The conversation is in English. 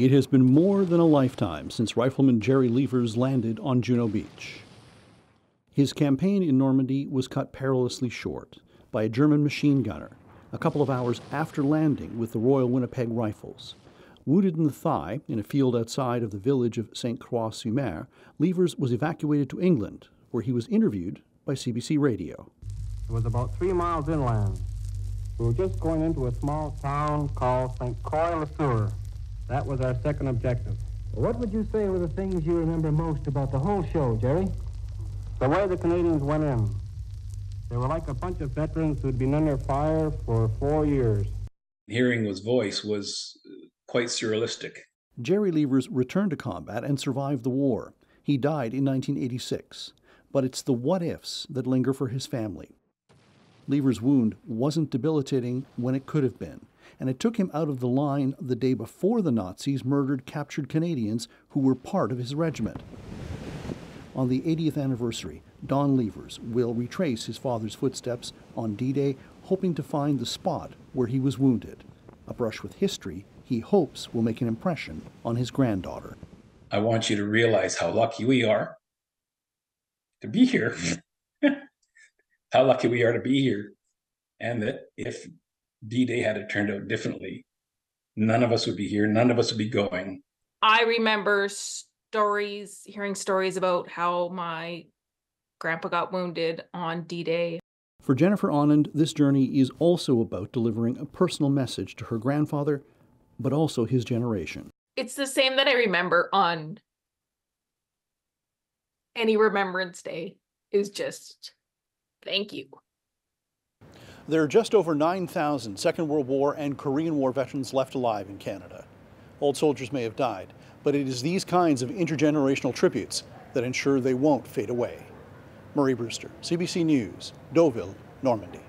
It has been more than a lifetime since Rifleman Gerry Levers landed on Juno Beach. His campaign in Normandy was cut perilously short by a German machine gunner a couple of hours after landing with the Royal Winnipeg Rifles. Wounded in the thigh in a field outside of the village of St. Croix-sur-Mer, Levers was evacuated to England, where he was interviewed by CBC Radio. It was about 3 miles inland. We were just going into a small town called St. Croix-sur-Mer. That was our second objective. What would you say were the things you remember most about the whole show, Gerry? The way the Canadians went in. They were like a bunch of veterans who'd been under fire for 4 years. Hearing his voice was quite surrealistic. Gerry Levers returned to combat and survived the war. He died in 1986, but it's the what-ifs that linger for his family. Levers' wound wasn't debilitating when it could have been, and it took him out of the line the day before the Nazis murdered captured Canadians who were part of his regiment. On the 80th anniversary, Don Levers will retrace his father's footsteps on D-Day, hoping to find the spot where he was wounded. A brush with history he hopes will make an impression on his granddaughter. I want you to realize how lucky we are to be here. How lucky we are to be here. And that if D-Day had it turned out differently, none of us would be here, none of us would be going. I remember hearing stories about how my grandpa got wounded on D-Day. For Jennifer Anand, this journey is also about delivering a personal message to her grandfather, but also his generation. It's the same that I remember on any Remembrance Day, is just thank you. There are just over 9,000 Second World War and Korean War veterans left alive in Canada. Old soldiers may have died, but it is these kinds of intergenerational tributes that ensure they won't fade away. Murray Brewster, CBC News, Deauville, Normandy.